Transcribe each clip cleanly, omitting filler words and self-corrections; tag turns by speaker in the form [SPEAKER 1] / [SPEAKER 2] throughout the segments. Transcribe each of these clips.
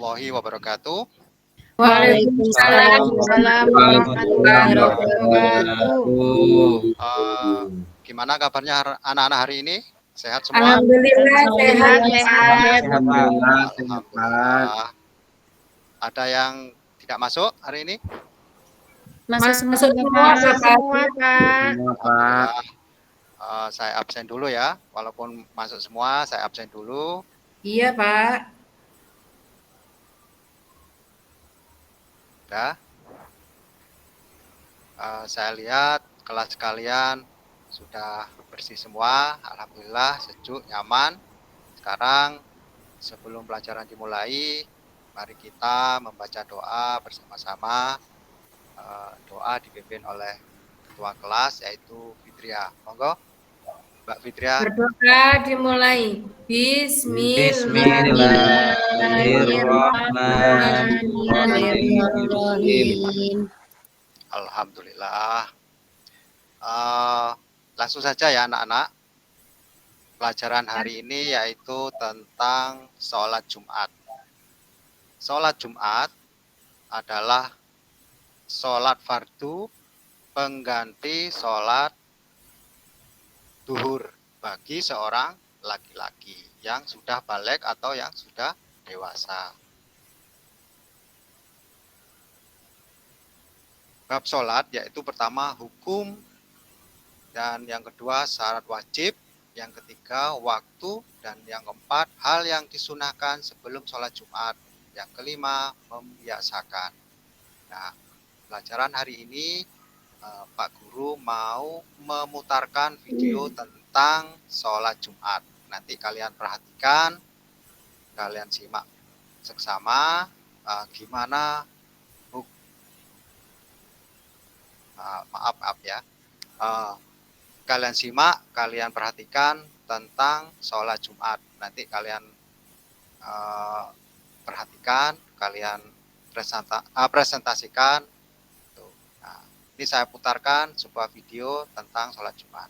[SPEAKER 1] warahmatullahi wabarakatuh.
[SPEAKER 2] Waalaikumsalam warahmatullahi wabarakatuh.
[SPEAKER 1] Gimana kabarnya anak-anak hari ini? Sehat semua?
[SPEAKER 2] Alhamdulillah sehat.
[SPEAKER 1] Alhamdulillah. Ada yang tidak masuk hari ini?
[SPEAKER 2] Masuk semua, Pak.
[SPEAKER 1] Alhamdulillah. Saya absen dulu ya. Walaupun masuk semua, saya absen dulu.
[SPEAKER 2] Iya, Pak.
[SPEAKER 1] Udah. Saya lihat kelas kalian sudah bersih semua. Alhamdulillah, sejuk, nyaman. Sekarang sebelum pelajaran dimulai, mari kita membaca doa bersama-sama. Doa dipimpin oleh ketua kelas yaitu Fitria. Monggo, Mbak Fitria.
[SPEAKER 2] Berdoa dimulai. Bismillahirrahmanirrahim.
[SPEAKER 1] Alhamdulillah. Langsung saja ya anak-anak. Pelajaran hari ini yaitu tentang sholat Jumat. Sholat Jumat adalah sholat fardu pengganti sholat duhur bagi seorang laki-laki yang sudah balik atau yang sudah dewasa. Bab sholat yaitu pertama hukum, dan yang kedua syarat wajib, yang ketiga waktu, dan yang keempat hal yang disunahkan sebelum sholat Jumat, yang kelima membiasakan. Nah, pelajaran hari ini Pak Guru mau memutarkan video tentang sholat Jumat. Nanti kalian perhatikan, kalian simak seksama gimana maaf ya. Kalian simak, kalian perhatikan tentang sholat Jumat. Nanti kalian perhatikan, kalian presentasikan. Nah, ini saya putarkan sebuah video tentang sholat Jumat.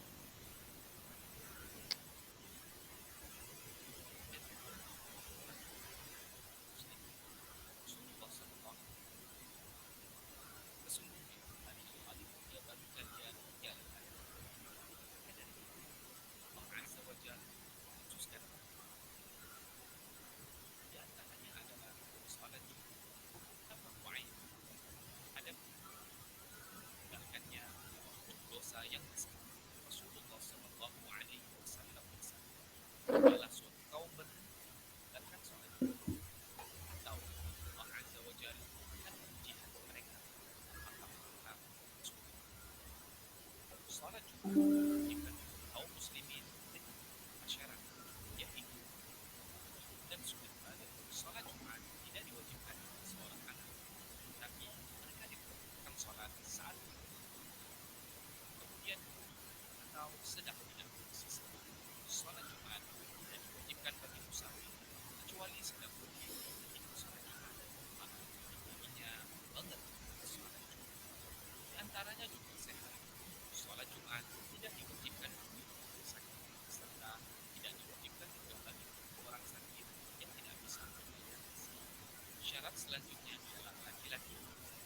[SPEAKER 1] Kaum muslimin masyarakat yang hidup dan sudah balik, sholat Jumat tidak diwajibkan seorang anak, tapi mereka diperlukan sholat saat kemudian atau sedang tidak bersisa. Sholat Jumat tidak diwajibkan bagi musafir kecuali sedang pergi ketika sholat Jumat, maka baginya mengerjakan sholat Jumat. Di antaranya juga sehat. Sholat Jumat tidak diwajibkan bagi orang sakit, serta tidak diwajibkan juga bagi orang sakit yang tidak bisa membayar haji. Syarat selanjutnya adalah laki-laki.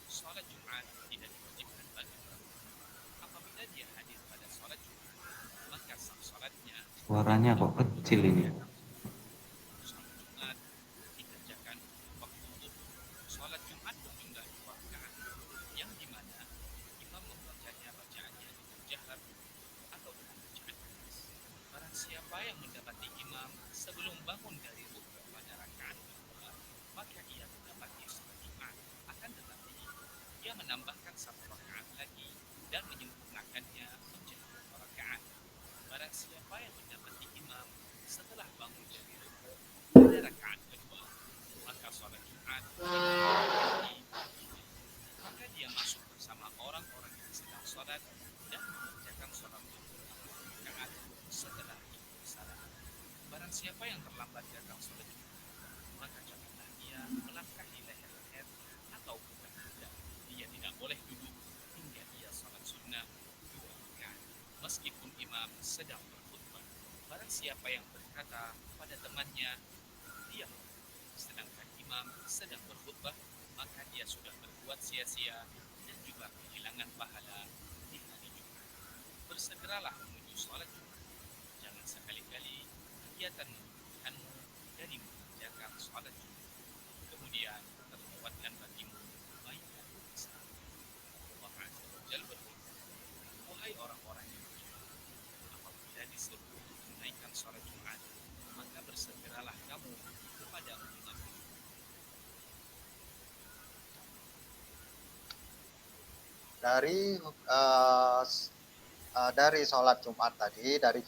[SPEAKER 1] Sholat Jumat tidak diwajibkan bagi perempuan. Apabila dia hadir pada sholat Jumat, maka sah sholatnya.
[SPEAKER 3] Suaranya kok kecil ini.
[SPEAKER 1] Sholat Jumat dikerjakan waktu zuhur. Sholat Jumat berjumlah 2 rakaat, yang dimana imam membacanya bacaannya dengan jahar atau dengan bacaan keras. Barang siapa yang mendapati imam sebelum bangun dari rukuk pada rakaat kedua, maka ia mendapati sholat Jumat. Akan tetapi ia menambahkan 1 rakaat lagi dan menyempurnakannya menjadi 2 rakaat. Barang siapa yang mendapati imam setelah bangun dari rukuk pada rakaat kedua, maka sholat Jumat maka dia masuk bersama orang-orang yang sedang sholat dan mengerjakan sholat zuhur 4 rakaat setelah itu salam. Barang siapa yang terlambat datang sholat Jumat, maka janganlah dia melangkahi leher-leher atau kuda-kuda. Dia tidak boleh duduk hingga ia sholat sunnah 2 rakaat meskipun imam sedang berkhutbah. Barang siapa yang berkata pada temannya, diam, sedangkan imam imam sedang berkhutbah, maka dia sudah berbuat sia-sia dan juga kehilangan pahala di hari Jumat. Bersegeralah menuju sholat Jumat. Jangan sekali-kali kegiatan menyibukkanmu dari mengerjakan sholat Jumat, kemudian terlewatkan bagimu kebaikan besar. Allah Azza wa Jalla berfirman, wahai orang-orang yang beriman, apabila disuruh untuk menunaikan sholat Jumat, maka bersegeralah kamu kepada umat.
[SPEAKER 4] Dari sholat Jumat tadi, dari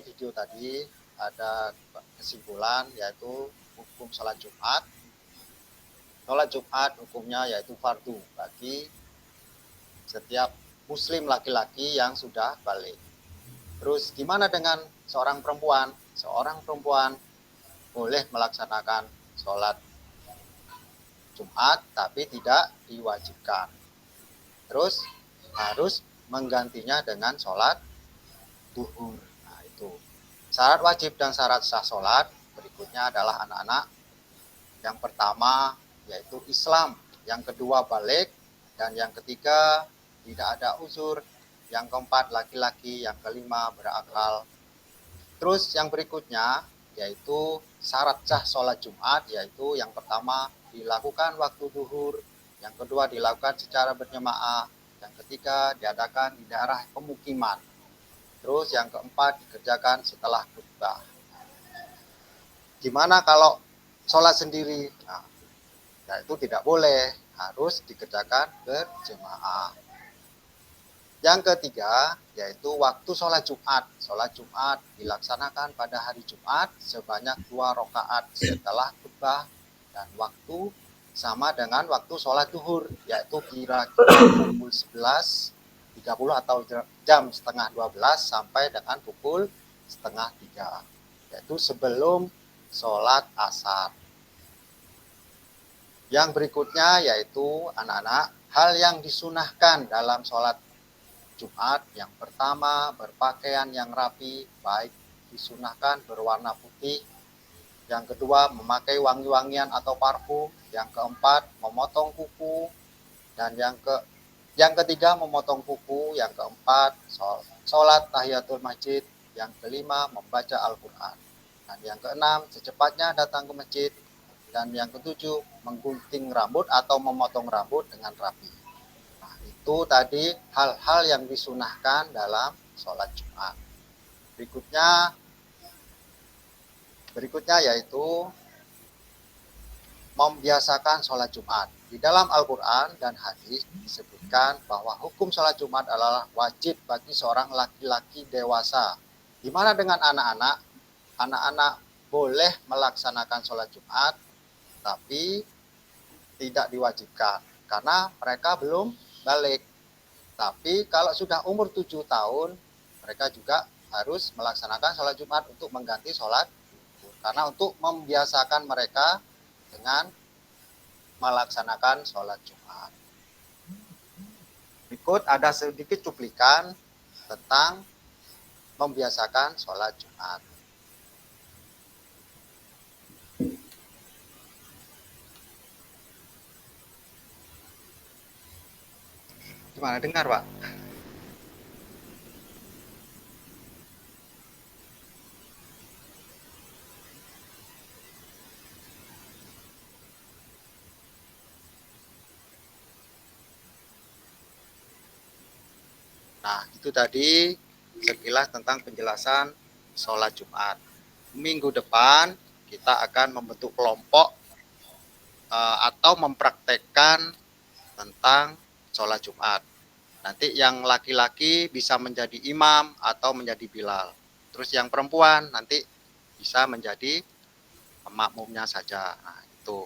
[SPEAKER 4] video tadi ada kesimpulan yaitu hukum sholat Jumat. Sholat Jumat hukumnya yaitu fardu bagi setiap muslim laki-laki yang sudah balik. Terus gimana dengan seorang perempuan? Seorang perempuan boleh melaksanakan sholat Jumat tapi tidak diwajibkan. Terus harus menggantinya dengan sholat duhur. Nah, itu syarat wajib dan syarat sah sholat. Berikutnya adalah anak-anak. Yang pertama yaitu Islam, yang kedua balik, dan yang ketiga tidak ada uzur, yang keempat laki-laki, yang kelima berakal. Terus yang berikutnya yaitu syarat sah sholat Jumat, yaitu yang pertama dilakukan waktu duhur, yang kedua dilakukan secara berjamaah, yang ketiga diadakan di daerah pemukiman, terus yang keempat dikerjakan setelah khutbah. Gimana kalau sholat sendiri? Nah, itu tidak boleh, harus dikerjakan berjamaah. Yang ketiga yaitu waktu sholat Jumat. Sholat Jumat dilaksanakan pada hari Jumat sebanyak 2 rakaat setelah khutbah, dan waktu sama dengan waktu sholat duhur, yaitu kira-kira pukul 11.30 atau jam setengah 12 sampai dengan pukul setengah 3, yaitu sebelum sholat asar. Yang berikutnya yaitu anak-anak, hal yang disunahkan dalam sholat Jumat. Yang pertama, berpakaian yang rapi, baik disunahkan berwarna putih. Yang kedua, memakai wangi-wangian atau parfum. Yang keempat, memotong kuku. Dan yang ketiga, memotong kuku. Yang keempat, sholat tahiyatul masjid. Yang kelima, membaca Al-Quran. Dan yang keenam, secepatnya datang ke masjid. Dan yang ketujuh, menggunting rambut atau memotong rambut dengan rapi. Nah, itu tadi hal-hal yang disunahkan dalam sholat Jumat. Berikutnya yaitu membiasakan sholat Jumat. Di dalam Al-Quran dan hadis disebutkan bahwa hukum sholat Jumat adalah wajib bagi seorang laki-laki dewasa. Gimana dengan anak-anak? Anak-anak boleh melaksanakan sholat Jumat, tapi tidak diwajibkan karena mereka belum balik. Tapi kalau sudah umur 7 tahun, mereka juga harus melaksanakan sholat Jumat untuk mengganti sholat, karena untuk membiasakan mereka dengan melaksanakan sholat Jumat. Berikut ada sedikit cuplikan tentang membiasakan sholat Jumat. Gimana, dengar Pak? Nah, itu tadi sekilas tentang penjelasan sholat Jumat. Minggu depan kita akan membentuk kelompok atau mempraktekkan tentang sholat Jumat. Nanti yang laki-laki bisa menjadi imam atau menjadi bilal. Terus yang perempuan nanti bisa menjadi makmumnya saja. Nah, itu.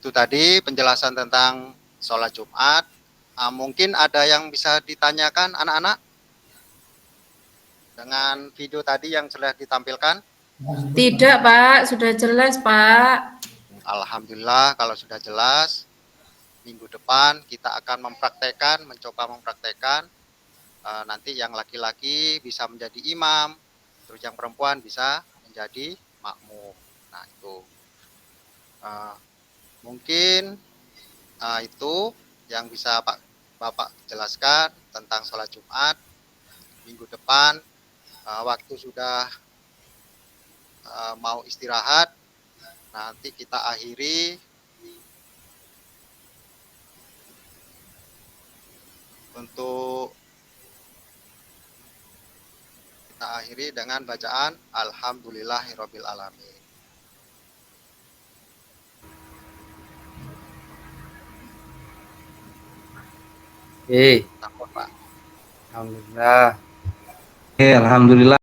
[SPEAKER 4] Itu tadi penjelasan tentang sholat Jumat. Mungkin ada yang bisa ditanyakan anak-anak dengan video tadi yang sudah ditampilkan?
[SPEAKER 2] Tidak, Pak. Sudah jelas, Pak.
[SPEAKER 4] Alhamdulillah kalau sudah jelas. Minggu depan kita akan mencoba mempraktekkan. Nanti yang laki-laki bisa menjadi imam, terus yang perempuan bisa menjadi makmum. Nah itu mungkin itu yang bisa Bapak jelaskan tentang sholat Jumat. Minggu depan waktu sudah mau istirahat, nanti kita akhiri dengan bacaan Alhamdulillahirabbil alamin.
[SPEAKER 5] Oke,
[SPEAKER 4] Takut, Pak.
[SPEAKER 5] alhamdulillah.
[SPEAKER 3] Alhamdulillah.